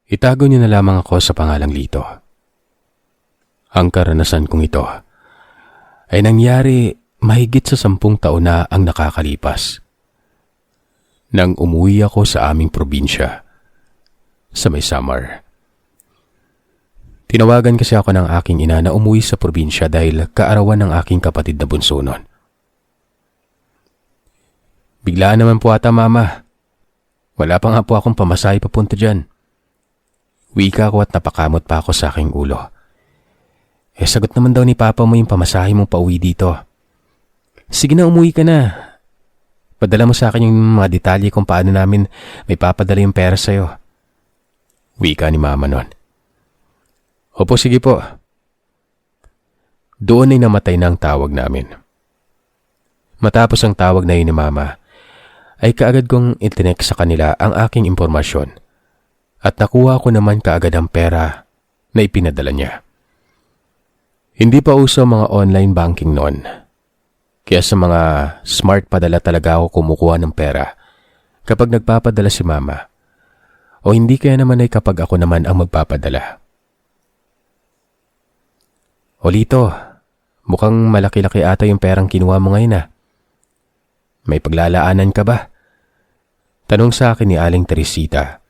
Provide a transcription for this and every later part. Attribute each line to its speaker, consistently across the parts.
Speaker 1: Itago niyo na lamang ako sa pangalang Lito. Ang karanasan kong ito ay nangyari mahigit sa 10 taon na ang nakakalipas. Nang umuwi ako sa aming probinsya, sa may Samar. Tinawagan kasi ako ng aking ina na umuwi sa probinsya dahil kaarawan ng aking kapatid na bunso nun. Biglaan naman po ata, Mama. Wala pa nga po akong pamasahe papunta dyan. Wika ko at napakamot pa ako sa aking ulo. Sagot naman daw ni Papa mo yung pamasahe mong pauwi dito. Sige na, umuwi ka na. Padala mo sa akin yung mga detalye kung paano namin may papadala yung pera sa'yo. Wika ni Mama nun. Opo, sige po. Doon ay namatay na ang tawag namin. Matapos ang tawag na yun ni Mama, ay kaagad kong itinek sa kanila ang aking impormasyon at nakuha ko naman kaagad ang pera na ipinadala niya. Hindi pa uso mga online banking noon, kaya sa mga smart padala talaga ako kumukuha ng pera kapag nagpapadala si Mama, o hindi kaya naman ay kapag ako naman ang magpapadala. O Lito, mukhang malaki-laki ata yung perang kinuha mo ngayon ah. May paglalaanan ka ba? Tanong sa akin ni Aling Teresita,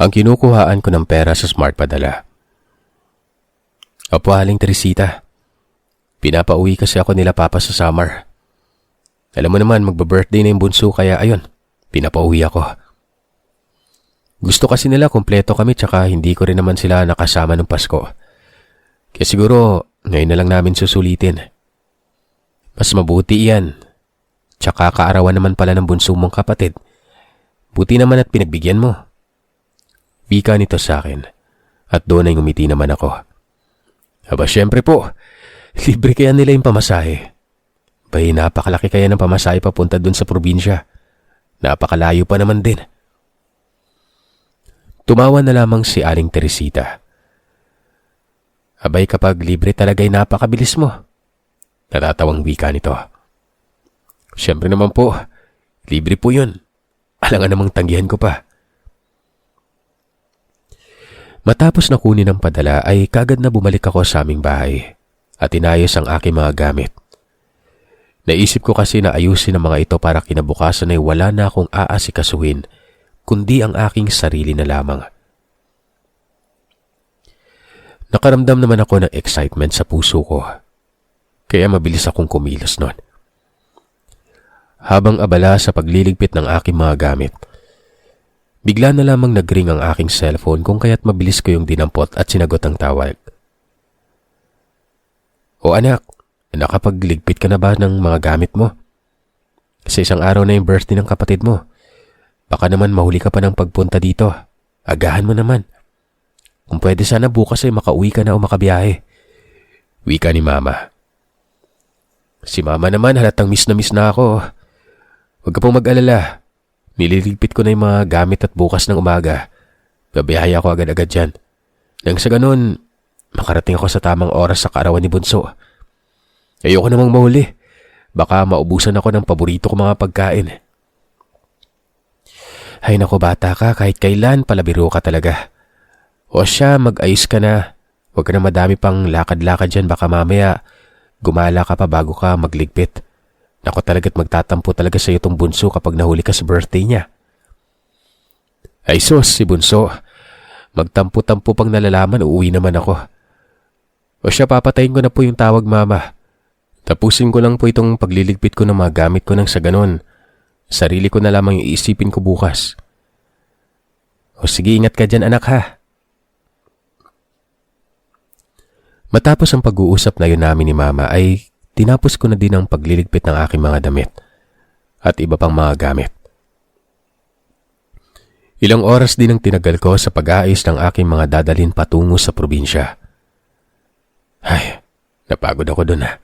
Speaker 1: ang kinukuhaan ko ng pera sa smart padala. Opo, Aling Teresita. Pinapauwi kasi ako nila Papa sa Samar. Alam mo naman, magba-birthday na yung bunso kaya ayun, pinapauwi ako. Gusto kasi nila kumpleto kami tsaka hindi ko rin naman sila nakasama ng Pasko. Kaya siguro ngayon na lang namin susulitin. Mas mabuti yan. Tsaka kaarawan naman pala ng bunso mong kapatid. Buti naman at pinagbigyan mo. Wika nito sa akin at doon ay ngumiti naman ako. Aba syempre po, libre kaya nila yung pamasahe. Bay napakalaki kaya ng pamasahe papunta dun sa probinsya. Napakalayo pa naman din. Tumawa na lamang si Aling Teresita. Abay kapag libre talaga'y napakabilis mo. Natatawang wika nito. Siyempre naman po, libre po yun. Alangan namang tanggihan ko pa. Matapos na kunin ang padala ay kagad na bumalik ako sa aming bahay at inayos ang aking mga gamit. Naisip ko kasi na ayusin ang mga ito para kinabukasan ay wala na akong aasikasuhin kundi ang aking sarili na lamang. Nakaramdam naman ako ng excitement sa puso ko, kaya mabilis akong kumilos nun. Habang abala sa pagliligpit ng aking mga gamit, bigla na lamang nagring ang aking cellphone kung kaya't mabilis ko yung dinampot at sinagot ang tawag. O anak, nakapagligpit ka na ba ng mga gamit mo? Kasi isang araw na yung birthday ng kapatid mo. Baka naman mahuli ka pa ng pagpunta dito. Agahan mo naman. Kung pwede sana bukas ay makauwi ka na o makabiyahe. Wika ni Mama. Si Mama naman halatang miss na ako. Huwag ka pong mag-alala. Nililigpit ko na yung mga gamit at bukas ng umaga. Babiyahe ako agad-agad dyan. Nang sa ganun, makarating ako sa tamang oras sa kaarawan ni Bunso. Ayoko namang mahuli. Baka maubusan ako ng paborito kong mga pagkain. Ay naku bata ka, kahit kailan palabiro ka talaga. O siya, mag-ayos ka na. Huwag ka na madami pang lakad-lakad dyan. Baka mamaya, gumala ka pa bago ka magligpit. Naku talaga't magtatampo talaga sa iyo tong Bunso kapag nahuli ka sa birthday niya. Ay sus, si Bunso. Magtampo-tampo pang nalalaman, uuwi naman ako. O siya, papatayin ko na po yung tawag Mama. Tapusin ko lang po itong pagliligpit ko ng mga gamit ko nang sa ganon. Sarili ko na lamang iisipin ko bukas. O sige, ingat ka dyan anak ha. Matapos ang pag-uusap na yun namin ni Mama ay tinapos ko na din ang pagliligpit ng aking mga damit at iba pang mga gamit. Ilang oras din ang tinagal ko sa pag-aayos ng aking mga dadalhin patungo sa probinsya. Ay, napagod ako dun ha.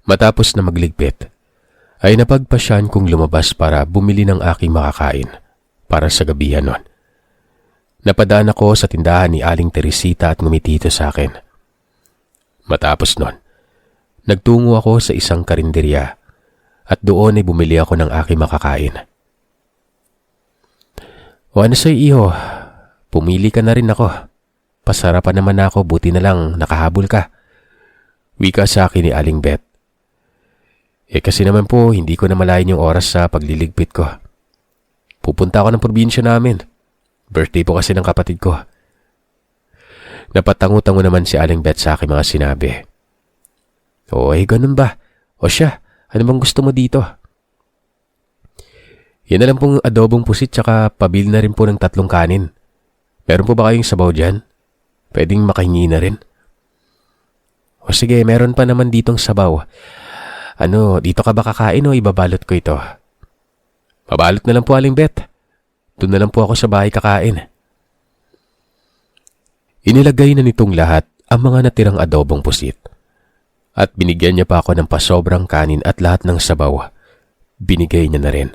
Speaker 1: Matapos na magligpit, ay napagpasyan kong lumabas para bumili ng aking makakain para sa gabihan nun. Napadaan ako sa tindahan ni Aling Teresita at ngumiti ito sa akin. Matapos nun, nagtungo ako sa isang karinderya at doon ay bumili ako ng aking makakain. O ano sa'yo, iho? Pumili ka na rin ako. Pasarapan naman ako, buti na lang nakahabol ka. Wika sa akin ni Aling Beth. Kasi naman po, hindi ko na malayan yung oras sa pagliligpit ko. Pupunta ako ng probinsya namin. Birthday po kasi ng kapatid ko. Napatango-tango naman si Aling Beth sa aking mga sinabi. O ganun ba? O siya, ano bang gusto mo dito? Yan na lang pong adobong pusit tsaka pabili na rin po ng 3 kanin. Meron po ba kayong sabaw dyan? Pwedeng makahingi na rin. O sige, meron pa naman ditong sabaw. Dito ka ba kakain o ibabalot ko ito? Mabalot na lang po, Aling Beth. Doon na lang po ako sa bahay kakain. Inilagay na nitong lahat ang mga natirang adobong pusit. At binigyan niya pa ako ng pasobrang kanin at lahat ng sabaw. Binigay niya na rin.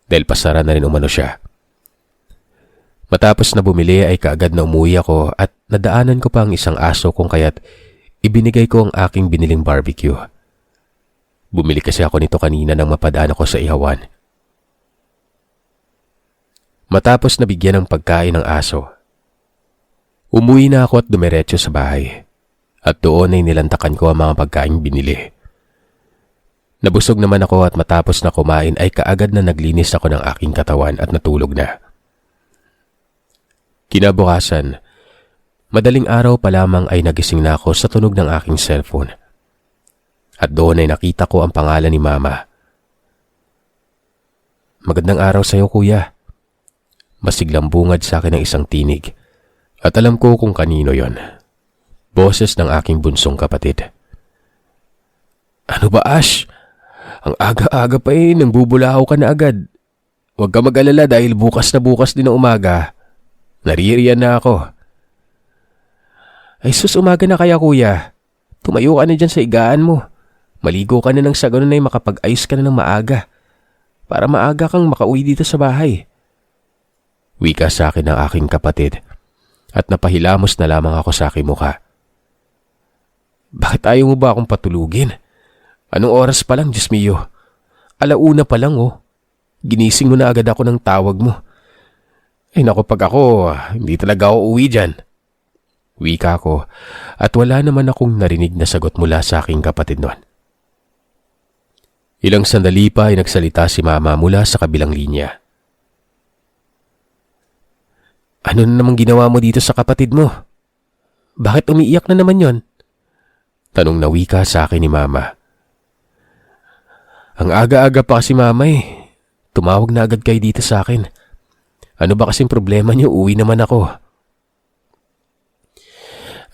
Speaker 1: Dahil pasara na rin umano siya. Matapos na bumili ay kaagad na umuwi ako at nadaanan ko pa ang isang aso kung kaya't ibinigay ko ang aking biniling barbecue. Bumili kasi ako nito kanina nang mapadaan ako sa ihawan. Matapos na bigyan ng pagkain ng aso, umuwi na ako at dumiretso sa bahay. At doon ay nilantakan ko ang mga pagkain binili. Nabusog naman ako at matapos na kumain ay kaagad na naglinis ako ng aking katawan at natulog na. Kinabukasan, madaling araw pa lamang ay nagising na ako sa tunog ng aking cellphone. At doon ay nakita ko ang pangalan ni Mama. Magandang araw sa iyo, kuya. Masiglang bungad sa akin ng isang tinig. At alam ko kung kanino yon. Boses ng aking bunsong kapatid. Ano ba, Ash? Ang aga-aga pa nang bubulahaw ka na agad. Huwag ka mag-alala dahil bukas na bukas din ng umaga. Naririyan na ako. Ay sus, umaga na kaya, kuya. Tumayo ka na dyan sa higaan mo. Maligo ka na ng sa ganun ay makapag-ayos ka na ng maaga. Para maaga kang makauwi dito sa bahay. Wika sa akin ng aking kapatid. At napahilamos na lamang ako sa aking mukha. Bakit ayaw mo ba akong patulugin? Anong oras pa lang, Diyos mio? 1:00 pa lang, oh. Ginising mo na agad ako ng tawag mo. Ay naku, pag ako, hindi talaga ako uwi dyan. Wika ko, at wala naman akong narinig na sagot mula sa aking kapatid noon. Ilang sandali pa ay nagsalita si Mama mula sa kabilang linya. Ano na namang ginawa mo dito sa kapatid mo? Bakit umiiyak na naman yon? Tanong na wika sa akin ni Mama. Ang aga-aga pa kasi, Mama eh. Tumawag na agad kayo dito sa akin. Ano ba kasing problema niyo? Uwi naman ako.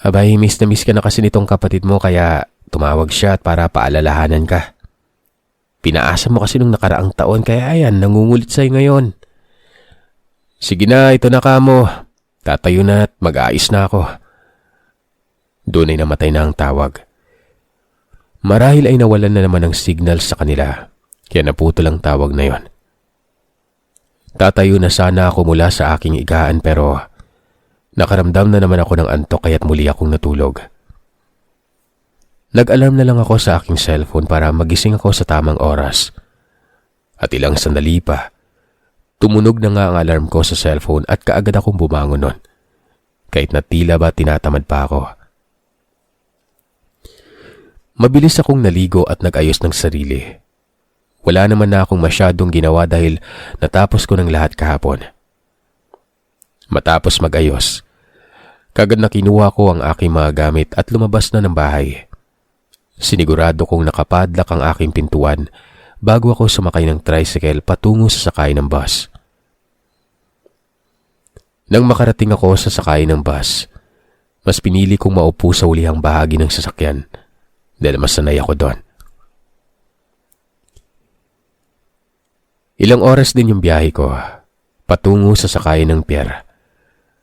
Speaker 1: Abay, miss na miss ka na kasi nitong kapatid mo kaya tumawag siya at para paalalahanan ka. Pinaasa mo kasi nung nakaraang taon kaya ayan, nangungulit sa'yo ngayon. Sige na, ito na kamo. Tatayo na at mag-aayos na ako. Doon ay namatay na ang tawag. Marahil ay nawalan na naman ng signal sa kanila, kaya naputol ang tawag na yon. Tatayo na sana ako mula sa aking higaan pero nakaramdam na naman ako ng antok kaya't muli akong natulog. Nag-alarm na lang ako sa aking cellphone para magising ako sa tamang oras. At ilang sandali pa, tumunog na nga ang alarm ko sa cellphone at kaagad akong bumangon nun. Kahit na tila ba tinatamad pa ako. Mabilis akong naligo at nag-ayos ng sarili. Wala naman na akong masyadong ginawa dahil natapos ko ng lahat kahapon. Matapos mag-ayos, kagad na kinuha ko ang aking mga gamit at lumabas na ng bahay. Sinigurado kong nakapadlak ang aking pintuan bago ako sumakay ng tricycle patungo sa sakay ng bus. Nang makarating ako sa sakay ng bus, mas pinili kong maupo sa ulihang bahagi ng sasakyan dahil mas sanay ako doon. Ilang oras din yung biyahe ko patungo sa sakayan ng pier.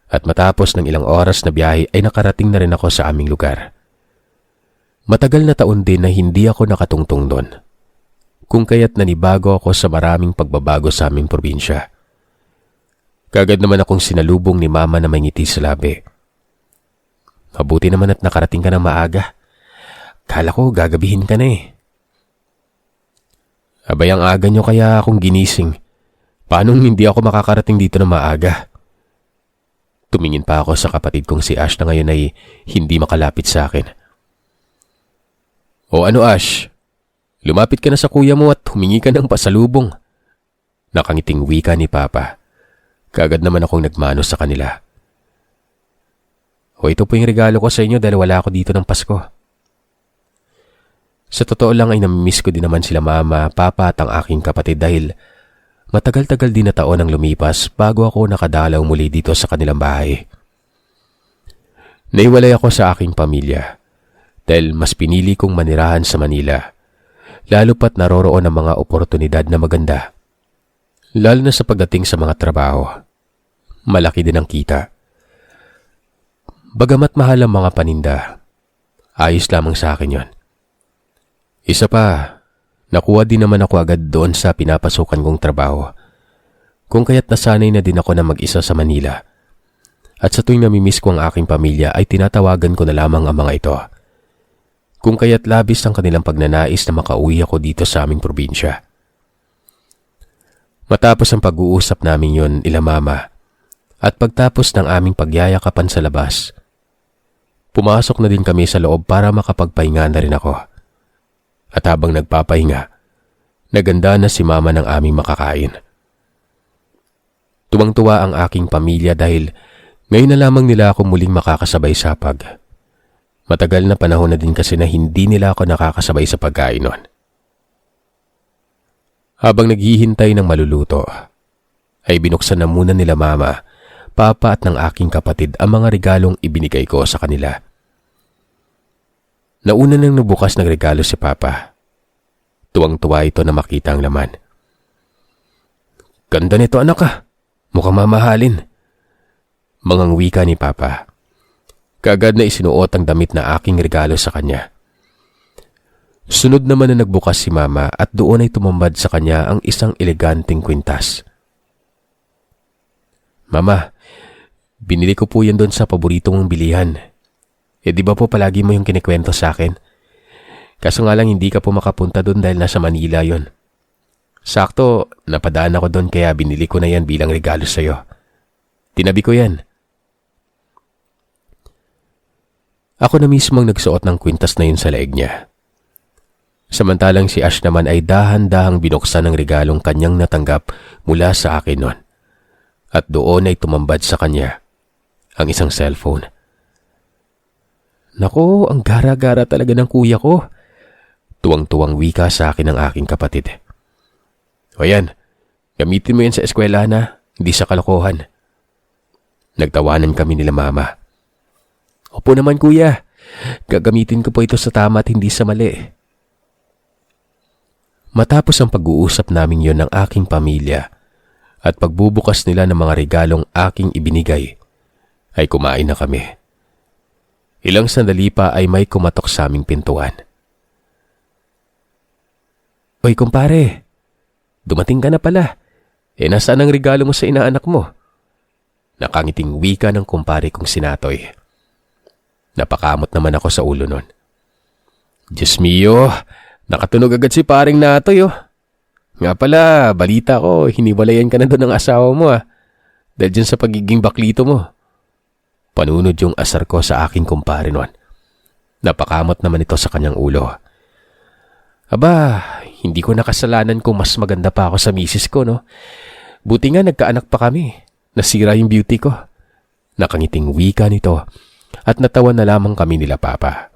Speaker 1: At matapos ng ilang oras na biyahe ay nakarating na rin ako sa aming lugar. Matagal na taon din na hindi ako nakatungtong doon. Kung kaya't nanibago ako sa maraming pagbabago sa aming probinsya. Kagad naman akong sinalubong ni Mama na may ngiti sa labi. Mabuti naman at nakarating ka ng maaga. Kala ko gagabihin ka na eh. Abay ang aga nyo kaya akong ginising. Paanong hindi ako makakarating dito na maaga? Tumingin pa ako sa kapatid kong si Ash na ngayon ay hindi makalapit sa akin. O ano Ash? Lumapit ka na sa kuya mo at humingi ka ng pasalubong. Nakangiting wika ni Papa. Kaagad naman akong nagmano sa kanila. O ito po yung regalo ko sa inyo dahil wala ako dito ng Pasko. Sa totoo lang ay namimiss ko din naman sila Mama, Papa at ang aking kapatid dahil matagal-tagal din na taon ang lumipas bago ako nakadalaw muli dito sa kanilang bahay. Naiwalay ako sa aking pamilya dahil mas pinili kong manirahan sa Manila, lalo pat naroroon ang mga oportunidad na maganda. Lalo na sa pagdating sa mga trabaho. Malaki din ang kita. Bagamat mahal ang mga paninda, ayos lamang sa akin yon. Isa pa, nakuha din naman ako agad doon sa pinapasukan kong trabaho. Kung kaya't nasanay na din ako na mag-isa sa Manila. At sa tuwing namimiss ko ang aking pamilya ay tinatawagan ko na lamang ang mga ito. Kung kaya't labis ang kanilang pagnanais na makauwi ako dito sa aming probinsya. Matapos ang pag-uusap namin yon ila Mama at pagtapos ng aming pagyayakapan sa labas, pumasok na din kami sa loob para makapagpahinga na rin ako. At habang nagpapahinga, naganda na si Mama ng aming makakain. Tuwang-tuwa ang aking pamilya dahil ngayon na lamang nila ako muling makakasabay sa hapag. Matagal na panahon na din kasi na hindi nila ako nakakasabay sa pagkain noon. Habang naghihintay ng maluluto, ay binuksan na muna nila Mama, Papa at ng aking kapatid ang mga regalong ibinigay ko sa kanila. Nauna nang nabukas ng regalo si Papa. Tuwang-tuwa ito na makita ang laman. Ganda nito anak ah, mukhang mamahalin. Mangang wika ni Papa. Kaagad na isinuot ang damit na aking regalo sa kanya. Sunod naman na nagbukas si Mama at doon ay tumambad sa kanya ang isang eleganteng kwintas. Mama, binili ko po yan doon sa paborito mong bilihan. Di ba po palagi mo yung kinikwento sa akin? Kaso nga lang hindi ka po makapunta doon dahil nasa Manila yon. Sakto, napadaan ako doon kaya binili ko na yan bilang regalo sa'yo. Tinabi ko yan. Ako na mismong nagsuot ng kwintas na yun sa leeg niya. Samantalang si Ash naman ay dahan-dahang binuksan ng regalong kanyang natanggap mula sa akin noon. At doon ay tumambad sa kanya ang isang cellphone. Nako, ang gara-gara talaga ng kuya ko. Tuwang-tuwang wika sa akin ng aking kapatid. O yan, gamitin mo yan sa eskwela na, hindi sa kalokohan. Nagtawanan kami nila Mama. Opo naman kuya, gagamitin ko po ito sa tama at hindi sa mali. Matapos ang pag-uusap namin yon ng aking pamilya at pagbubukas nila ng mga regalong aking ibinigay, ay kumain na kami. Ilang sandali pa ay may kumatok sa aming pintuan. Oy kumpare, dumating ka na pala. Nasaan ang regalo mo sa inaanak mo? Nakangiting wika ng kumpare kong sinatoy. Napakamot naman ako sa ulo nun. Diyos mio, nakatunog agad si paring Natoy oh. Nga pala, balita ko, hiniwalayan ka na doon ng asawa mo ah. Dahil dyan sa pagiging baklito mo. Panunod yung asar ko sa aking kumpare noon. Napakamot naman ito sa kanyang ulo. Aba, hindi ko nakasalanan kung mas maganda pa ako sa misis ko no. Buti nga nagkaanak pa kami. Nasira yung beauty ko. Nakangiting wika nito at natawa na lamang kami nila Papa.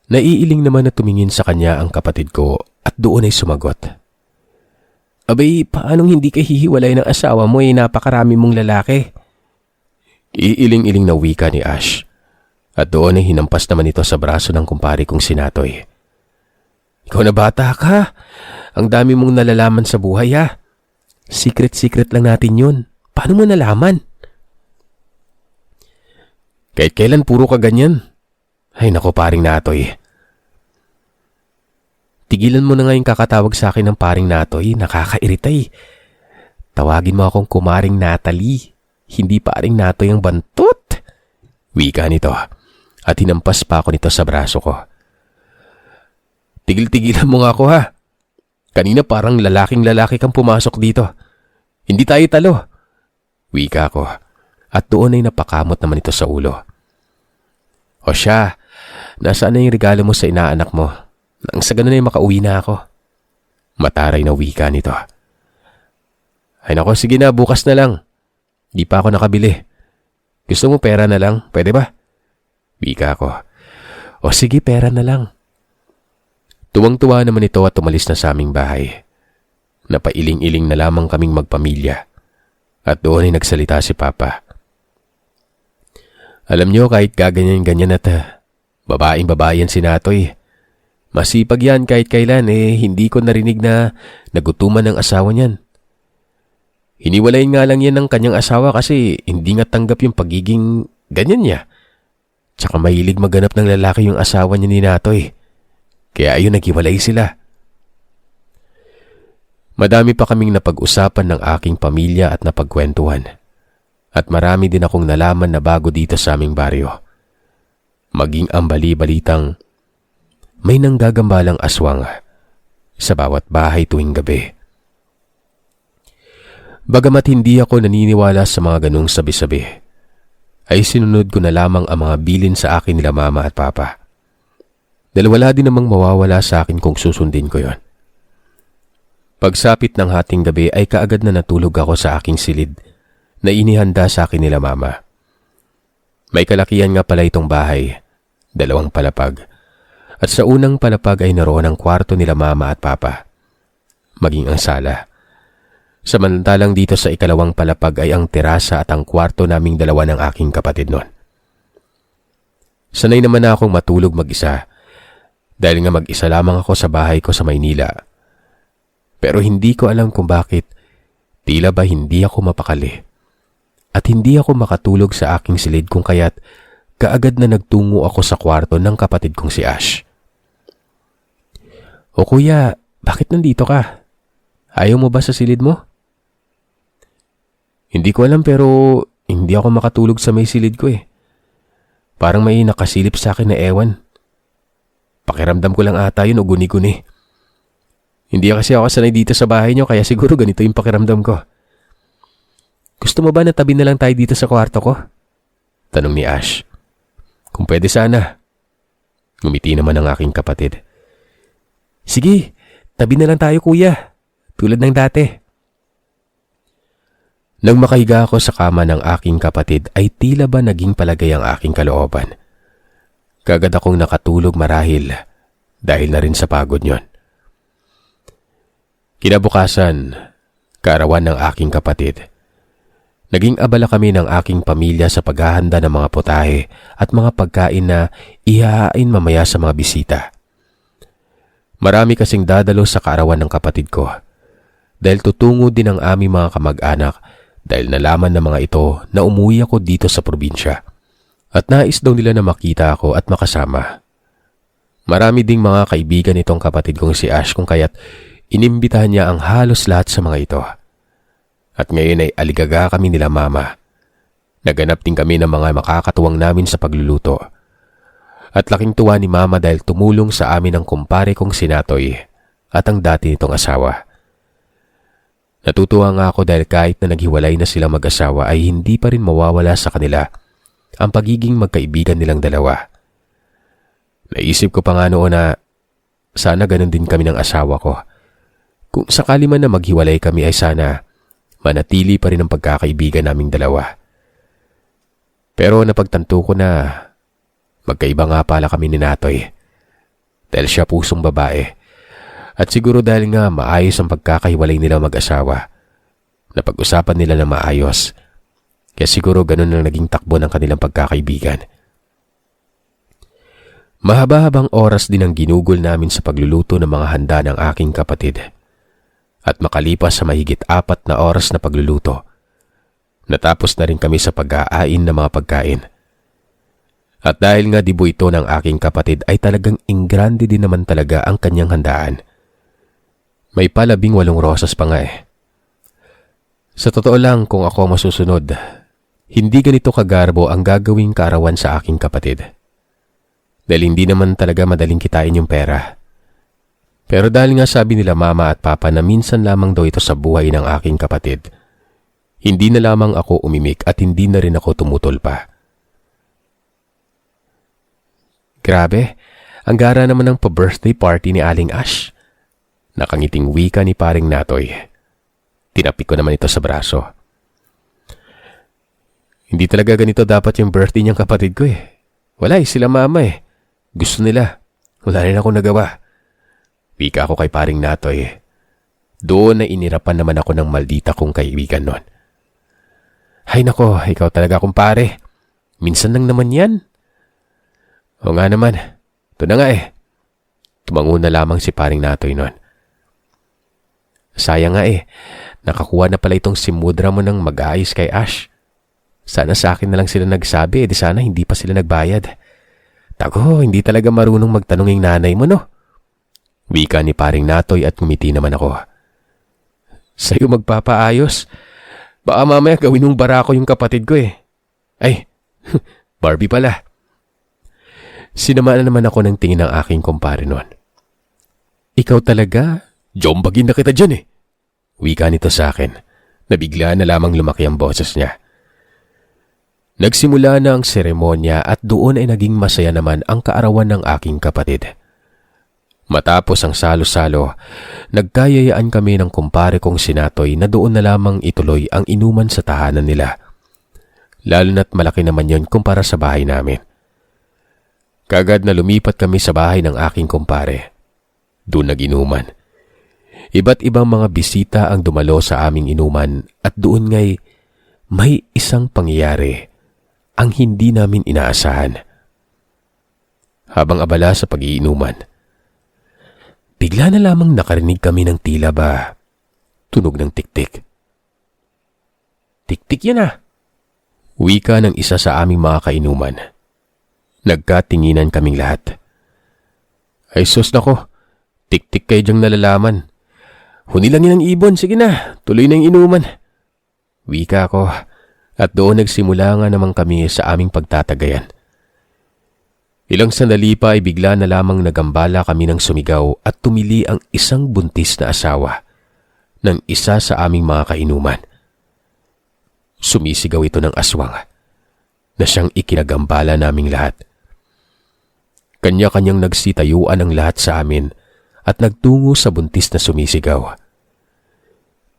Speaker 1: Naiiling naman na tumingin sa kanya ang kapatid ko at doon ay sumagot. Abay, paanong hindi ka hihiwalay ng asawa mo napakarami mong lalaki? Iiling-iling na wika ni Ash at doon ay hinampas naman ito sa braso ng kumpare kong sinatoy. Ikaw na bata ka. Ang dami mong nalalaman sa buhay ha. Secret-secret lang natin yun. Paano mo nalaman? Kahit kailan puro ka ganyan. Ay nako paring Natoy. Tigilan mo na nga yung kakatawag sa akin ng paring Natoy. Nakakairita eh. Tawagin mo akong kumaring Natalie. Hindi paring Natoy ang bantot. Wika nito. At hinampas pa ako nito sa braso ko. Tigil-tigilan mo nga ako ha. Kanina parang lalaking lalaki kang pumasok dito. Hindi tayo talo. Wika ko. At doon ay napakamot naman ito sa ulo. O siya, nasaan na yung regalo mo sa inaanak mo? Nang sa ganun ay makauwi na ako. Mataray na wika nito. Ay nako, sige na, bukas na lang. Di pa ako nakabili. Gusto mo pera na lang? Pwede ba? Wika ko. O sige, pera na lang. Tuwang-tuwa naman ito at tumalis na sa aming bahay. Napailing-iling na lamang kaming magpamilya. At doon ay nagsalita si Papa. Alam nyo, kahit gaganyan-ganyan at babaeng-babae yan si Natoy. Masipag yan kahit kailan hindi ko narinig na nagutuman ng asawa niyan. Hiniwalayin nga lang yan ng kanyang asawa kasi hindi nga tanggap yung pagiging ganyan niya. Tsaka mahilig maganap ng lalaki yung asawa niya ni Natoy. Kaya ayun, naghiwalay sila. Madami pa kaming napag-usapan ng aking pamilya at napagkwentuhan. At marami din akong nalaman na bago dito sa aming baryo. Maging ang bali-balitang may nanggagambalang aswang sa bawat bahay tuwing gabi. Bagamat hindi ako naniniwala sa mga ganong sabi-sabi, ay sinunod ko na lamang ang mga bilin sa akin nila Mama at Papa. Dahil wala din namang mawawala sa akin kung susundin ko yon. Pagsapit ng hating gabi ay kaagad na natulog ako sa aking silid na inihanda sa akin nila Mama. May kalakihan nga pala itong bahay, 2 palapag. At sa unang palapag ay naroon ang kwarto nila Mama at Papa, maging ang sala. Samantalang dito sa ikalawang palapag ay ang terasa at ang kwarto naming 2 ng aking kapatid noon. Sanay naman na akong matulog mag-isa dahil nga mag-isa lamang ako sa bahay ko sa Maynila. Pero hindi ko alam kung bakit tila ba hindi ako mapakali. At hindi ako makatulog sa aking silid kung kaya't kaagad na nagtungo ako sa kwarto ng kapatid kong si Ash. O kuya, bakit nandito ka? Ayaw mo ba sa silid mo? Hindi ko alam pero hindi ako makatulog sa may silid ko eh. Parang may nakasilip sa akin na ewan. Pakiramdam ko lang ata yun o guni-guni. Hindi kasi ako sanay dito sa bahay nyo kaya siguro ganito yung pakiramdam ko. Gusto mo ba na tabi na lang tayo dito sa kwarto ko? Tanong ni Ash. Kung pwede sana. Ngumiti naman ang aking kapatid. Sige, tabi na lang tayo kuya. Tulad ng dati. Nang makahiga ako sa kama ng aking kapatid ay tila ba naging palagay ang aking kalooban. Kagad akong nakatulog marahil dahil na rin sa pagod yon. Kinabukasan, kaarawan ng aking kapatid. Naging abala kami ng aking pamilya sa paghahanda ng mga putahe at mga pagkain na ihahain mamaya sa mga bisita. Marami kasing dadalo sa kaarawan ng kapatid ko dahil tutungo din ang aming mga kamag-anak dahil nalaman ng mga ito na umuwi ako dito sa probinsya at nais daw nila na makita ako at makasama. Marami ding mga kaibigan itong kapatid kong si Ash kung kaya't inimbitahan niya ang halos lahat sa mga ito. At ngayon ay aligaga kami nila Mama. Naganap din kami ng mga makakatuwang namin sa pagluluto. At laking tuwa ni Mama dahil tumulong sa amin ang kumpare kong si Natoy at ang dati nitong asawa. Natutuwa nga ako dahil kahit na naghiwalay na silang mag-asawa ay hindi pa rin mawawala sa kanila ang pagiging magkaibigan nilang dalawa. Naisip ko pa nga noon na sana ganun din kami ng asawa ko. Kung sakali man na maghiwalay kami ay sana manatili pa rin ang pagkakaibigan naming dalawa. Pero napagtanto ko na magkaiba nga pala kami ni Natoy. Dahil siya pusong babae. At siguro dahil nga maayos ang pagkakahiwalay nila mag-asawa. Napag-usapan nila na maayos. Kaya siguro ganun ang naging takbo ng kanilang pagkakaibigan. Mahaba-habang oras din ang ginugol namin sa pagluluto ng mga handa ng aking kapatid. At makalipas sa mahigit 4 na oras na pagluluto, natapos na rin kami sa pag-aain ng mga pagkain. At dahil nga dibo ito ng aking kapatid ay talagang ingrande din naman talaga ang kanyang handaan. May palabing 8 rosas pa nga eh. Sa totoo lang kung ako masusunod, hindi ganito kagarbo ang gagawing kaarawan sa aking kapatid. Dahil hindi naman talaga madaling kitain yung pera. Pero dahil nga sabi nila mama at papa na minsan lamang daw ito sa buhay ng aking kapatid, hindi na lamang ako umimik at hindi na rin ako tumutol pa. Grabe, ang gara naman ng pa-birthday party ni Aling Ash. Nakangiting wika ni paring Natoy. Tinapik ko naman ito sa braso. Hindi talaga ganito dapat yung birthday niyang kapatid ko eh. Wala sila mama eh. Gusto nila. Wala rin ako nagawa. Wika ako kay paring Natoy. Doon na inirapan naman ako ng maldita kong kaibigan nun. Hay nako, ikaw talaga kumpare. Minsan lang naman yan. O nga naman, ito na nga eh. Tumango na lamang si paring Natoy nun. Sayang nga eh, nakakuha na pala itong si Mudra mo ng mag-aayos kay Ash. Sana sa akin na lang sila nagsabi, di sana hindi pa sila nagbayad. Tako, hindi talaga marunong magtanong yung nanay mo, no? Wika ni paring Natoy at ngumiti naman ako. Sa'yo magpapaayos? Baka mamaya gawin mong barako yung kapatid ko eh. Ay, Barbie pala. Sinamaan naman ako ng tingin ng aking kumpare noon. Ikaw talaga? Jombagin na kita dyan eh. Wika nito sa akin. Nabigla na lamang lumaki ang boses niya. Nagsimula na ang seremonya at doon ay naging masaya naman ang kaarawan ng aking kapatid. Matapos ang salo-salo, nagkayayaan kami ng kumpare kong si Natoy na doon na lamang ituloy ang inuman sa tahanan nila. Lalo na't malaki naman yon kumpara sa bahay namin. Kagad na lumipat kami sa bahay ng aking kumpare. Doon nag-inuman. Iba't ibang mga bisita ang dumalo sa aming inuman at doon nga'y may isang pangyayari ang hindi namin inaasahan. Habang abala sa pag-iinuman, bigla na lamang nakarinig kami ng tila ba tunog ng tiktik. Tiktik yan ah! Wika ng isa sa aming mga kainuman. Nagkatinginan kaming lahat. Ay sus nako, tiktik kayo dyang nalalaman. Huni lang yan ang ibon, sige na, tuloy na yung inuman. Wika ko, at doon nagsimula nga naman kami sa aming pagtatagayan. Ilang sandali pa ay bigla na lamang nagambala kami ng sumigaw at tumili ang isang buntis na asawa ng isa sa aming mga kainuman. Sumisigaw ito ng aswang na siyang ikinagambala naming lahat. Kanya-kanyang nagsitayuan ang lahat sa amin at nagtungo sa buntis na sumisigaw.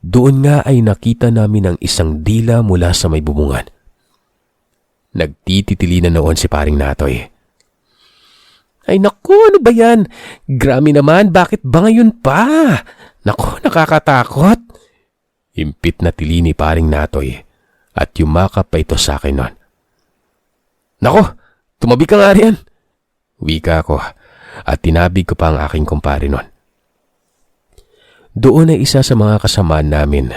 Speaker 1: Doon nga ay nakita namin ang isang dila mula sa may bubungan. Nagtititili na noon si paring Natoy. Ay naku, ano ba yan? Grabe naman, bakit ba ngayon pa? Naku, nakakatakot. Impit na tili ni paring Natoy at yumakap pa ito sa akin nun. Naku, tumabi ka nga riyan. Wika ko at tinabig ko pa ang aking kumpare nun. Doon ay isa sa mga kasamaan namin.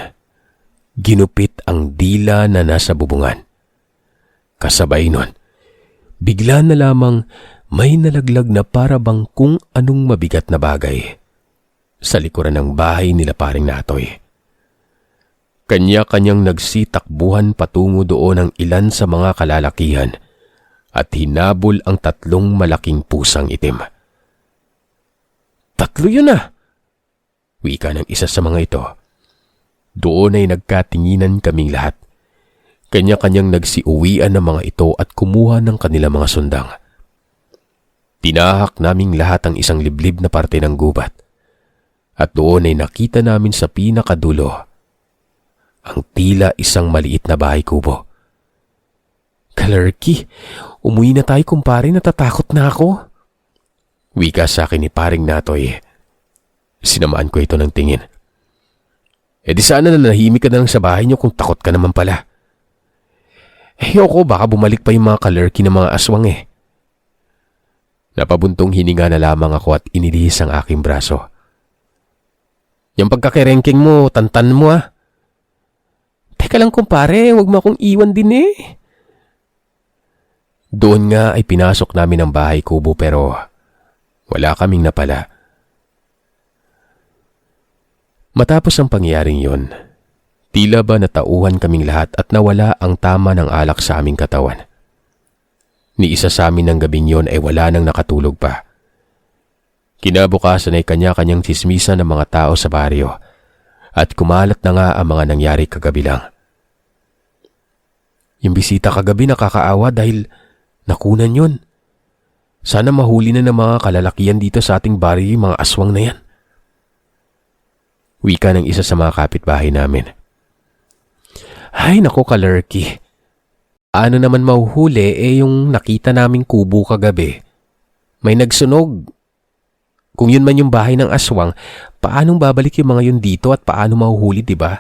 Speaker 1: Ginupit ang dila na nasa bubungan. Kasabay nun, bigla na lamang may nalaglag na para bang kung anong mabigat na bagay sa likuran ng bahay nila paring Natoy. Kanya-kanyang nagsitakbuhan patungo doon ang ilan sa mga kalalakihan at hinabol ang 3 malaking pusang itim. 3 yun ah! Wika ng isa sa mga ito. Doon ay nagkatinginan kaming lahat. Kanya-kanyang nagsiuwian ng mga ito at kumuha ng kanilang mga sundang. Tinahak naming lahat ang isang liblib na parte ng gubat. At doon ay nakita namin sa pinakadulo ang tila isang maliit na bahay kubo. Kalerki, umuwi na tayo kumpare, natatakot na ako. Wika sa akin ni paring Natoy. Sinamaan ko ito ng tingin. E di sana na nahimik ka na lang sa bahay niyo kung takot ka naman pala. Ayoko, baka bumalik pa yung mga kalerki ng mga aswang eh. Napabuntong hininga na lamang ako at inilihis ang aking braso. Yung pagkakirengking mo, tantan mo ah. Teka lang kumpare, huwag mo akong iwan din eh. Doon nga ay pinasok namin ang bahay kubo pero wala kaming napala. Matapos ang pangyayaring yon, tila ba natauhan kaming lahat at nawala ang tama ng alak sa aming katawan. Ni isa sa amin ng gabing yon ay wala nang nakatulog pa. Kinabukasan ay kanya-kanyang tsismisan ng mga tao sa baryo at kumalat na nga ang mga nangyari kagabi lang. Yung bisita kagabi nakakaawa dahil nakunan yun. Sana mahuli na ng mga kalalakihan dito sa ating baryo yung mga aswang na yan. Wika ng isa sa mga kapitbahay namin. Ay nako Kalerky. Ano naman mahuhuli yung nakita naming kubo kagabi. May nagsunog. Kung yun man yung bahay ng aswang, paanong babalik yung mga yun dito at paano mahuhuli, diba?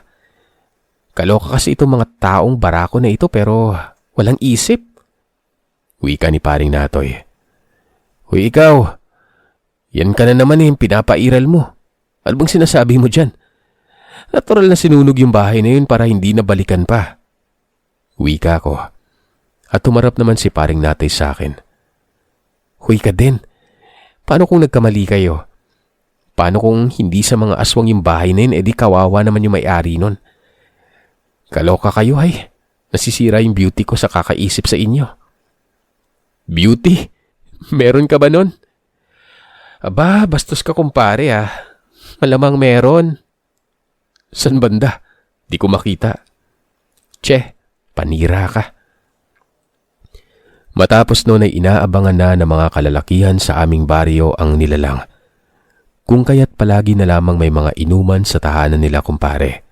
Speaker 1: Kaloka kasi itong mga taong barako na ito pero walang isip. Wika ni paring Natoy. Huy ikaw, yan ka na naman yung pinapairal mo. Ano bang sinasabi mo dyan? Natural na sinunog yung bahay na yun para hindi na balikan pa. Wika ko. At tumarap naman si paring Natay sa akin. Huy ka din. Paano kung nagkamali kayo? Paano kung hindi sa mga aswang yung bahay na yun, edi kawawa naman yung may-ari nun? Kaloka kayo ay. Nasisira yung beauty ko sa kakaisip sa inyo. Beauty? Meron ka ba nun? Aba, bastos ka kumpare ah. Malamang meron. San banda? Di ko makita. Che, panira ka. Matapos noon ay inaabangan na ng mga kalalakihan sa aming baryo ang nilalang. Kung kaya't palagi na lamang may mga inuman sa tahanan nila kumpare.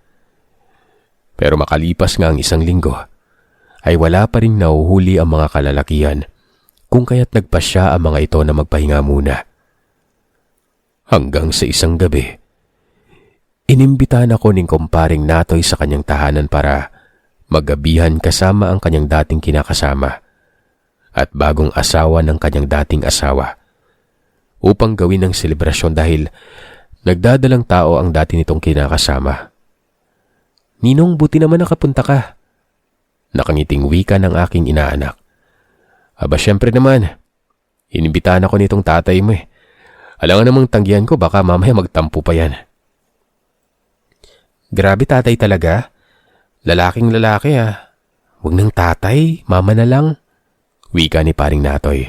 Speaker 1: Pero makalipas nga ang isang linggo, ay wala pa ring nahuhuli ang mga kalalakihan kung kaya't nagpasya ang mga ito na magpahinga muna. Hanggang sa isang gabi, inimbitahan ako ng kumparing Natoy sa kanyang tahanan para maggabihan kasama ang kanyang dating kinakasama at bagong asawa ng kanyang dating asawa upang gawin ng selebrasyon dahil nagdadalang tao ang dati nitong kinakasama. Ninong, buti naman nakapunta ka. Nakangiting wika ng aking inaanak. Aba syempre naman, inimbitahan ako nitong tatay mo eh. Alangan namang tanggihan ko baka mamaya magtampo pa yan. Grabe tatay talaga. Lalaking lalaki ah. Huwag nang tatay, mama na lang. Wika ni paring Natoy.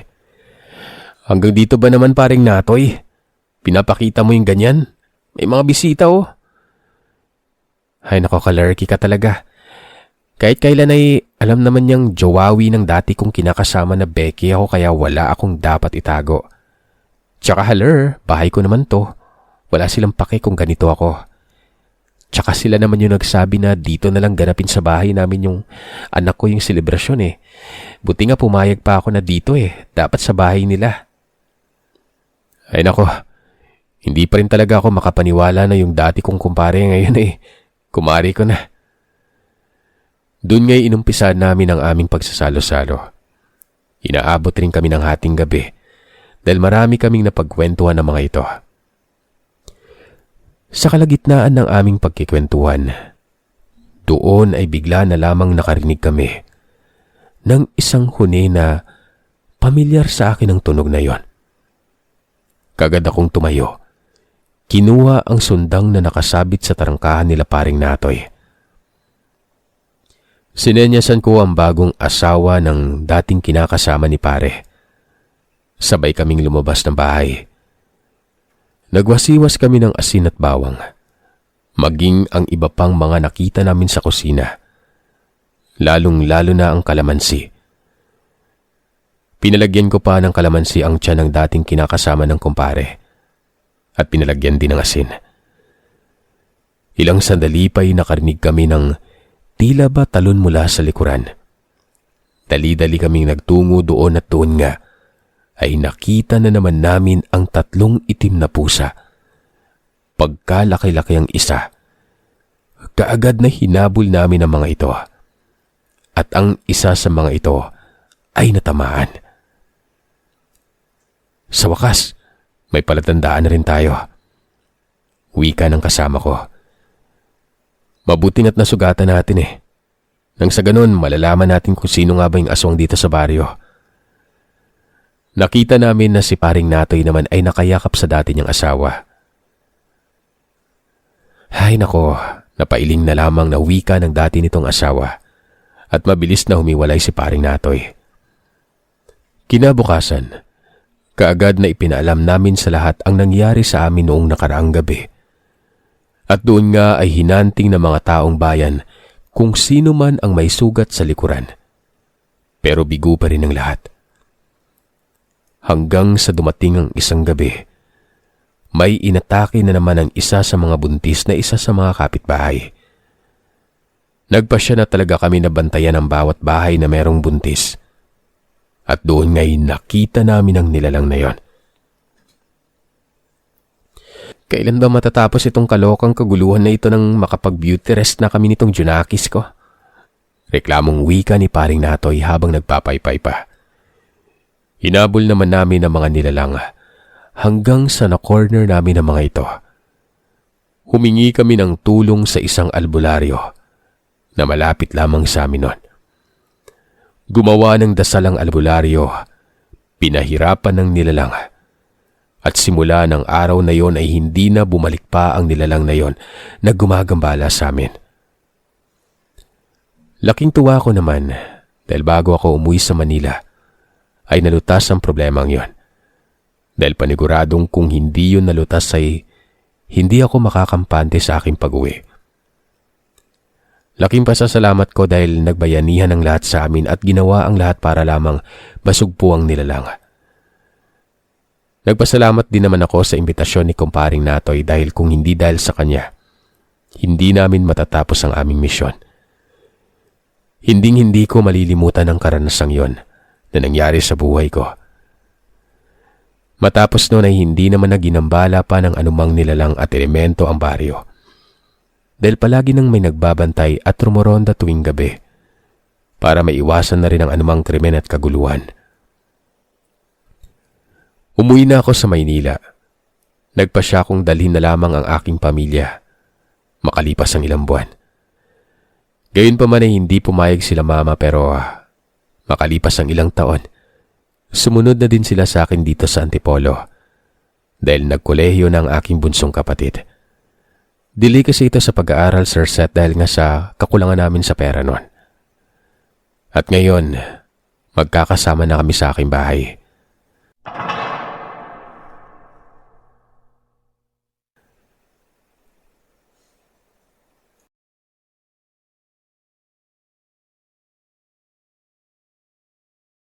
Speaker 1: Hanggang dito ba naman paring Natoy? Pinapakita mo yung ganyan? May mga bisita oh. Ay nako Kalerky ka talaga. Kahit kailan ay alam naman niyang jowawi ng dati kong kinakasama na Becky ako kaya wala akong dapat itago. Tsaka haler, bahay ko naman to. Wala silang pake kung ganito ako. Tsaka sila naman yung nagsabi na dito na lang ganapin sa bahay namin yung anak ko yung selebrasyon eh. Buti nga pumayag pa ako na dito eh. Dapat sa bahay nila. Ay nako, hindi pa rin talaga ako makapaniwala na yung dati kong kumpare ngayon eh. Kumari ko na. Doon nga'y inumpisahan namin ang aming pagsasalo-salo. Inaabot rin kami ng hating gabi dahil marami kaming napagkwentuhan ng mga ito. Sa kalagitnaan ng aming pagkikwentuhan, doon ay bigla na lamang nakarinig kami ng isang huni na pamilyar sa akin ang tunog na yon. Kagad akong tumayo. Kinuha ang sundang na nakasabit sa tarangkahan nila paring Natoy. Sinenyasan ko ang bagong asawa ng dating kinakasama ni pare. Sabay kaming lumabas ng bahay. Nagwasiwas kami ng asin at bawang, maging ang iba pang mga nakita namin sa kusina. Lalong-lalo na ang kalamansi. Pinalagyan ko pa ng kalamansi ang tiyan ng dating kinakasama ng kumpare. At pinalagyan din ng asin. Ilang sandali pa'y nakarinig kami ng tila ba talon mula sa likuran. Dali-dali kaming nagtungo doon at doon nga ay nakita na naman namin ang 3 itim na pusa. Pagkalaki-laki ang isa. Kaagad na hinabol namin ang mga ito. At ang isa sa mga ito ay natamaan. Sa wakas, may palatandaan na rin tayo. Wika ng kasama ko. Mabuting at nasugatan natin eh. Nang sa ganun, malalaman natin kung sino nga ba yung aswang dito sa baryo. Nakita namin na si paring Natoy naman ay nakayakap sa dati niyang asawa. Ay nako, napailing na lamang na wika ng dati nitong asawa at mabilis na humiwalay si paring Natoy. Kinabukasan, Kaagad na ipinaalam namin sa lahat ang nangyari sa amin noong nakaraang gabi. At doon nga ay hinanting ng mga taong bayan kung sino man ang may sugat sa likuran. Pero bigo pa rin ang lahat. Hanggang sa dumating ang isang gabi, may inatake na naman ang isa sa mga buntis na isa sa mga kapitbahay. Nagpasya na talaga kami na bantayan ang bawat bahay na merong buntis. At doon nga'y nakita namin ang nilalang na yon. Kailan ba matatapos itong kalokang kaguluhan na ito nang makapag-beauty rest na kami nitong Junakis ko? Reklamong wika ni paring Natoy habang nagpapaypay pa. Hinabol naman namin ang mga nilalang hanggang sa na-corner namin ang mga ito. Humingi kami ng tulong sa isang albularyo na malapit lamang sa amin noon. Gumawa ng dasal ang albularyo, pinahirapan ng nilalang. At simula ng araw na yon ay hindi na bumalik pa ang nilalang na yon na gumagambala sa amin. Laking tuwa ko naman dahil bago ako umuwi sa Manila ay nalutas ang problemang yon. Dahil paniguradong kung hindi yun nalutas ay hindi ako makakampante sa aking pag-uwi. Laking pasasalamat ko dahil nagbayanihan ang lahat sa amin at ginawa ang lahat para lamang masugpo ang nilalang. Nagpasalamat din naman ako sa imbitasyon ni kumparing Natoy dahil kung hindi dahil sa kanya, hindi namin matatapos ang aming misyon. Hindi ko malilimutan ang karanasang yon na nangyari sa buhay ko. Matapos noon ay hindi naman naginambala pa ng anumang nilalang at elemento ang baryo. Dahil palagi nang may nagbabantay at rumoronda tuwing gabi para maiwasan na rin ang anumang krimen at kaguluhan. Umuwi na ako sa Maynila. Nagpasya kong dalhin na lamang ang aking pamilya makalipas ang ilang buwan. Gayon pa man ay hindi pumayag sila mama pero makalipas ang ilang taon, sumunod na din sila sa akin dito sa Antipolo dahil nagkolehiyo na ang aking bunsong kapatid. Delay kasi ito sa pag-aaral, Sir Seth, dahil nga sa kakulangan namin sa pera noon. At ngayon, magkakasama na kami sa aking bahay.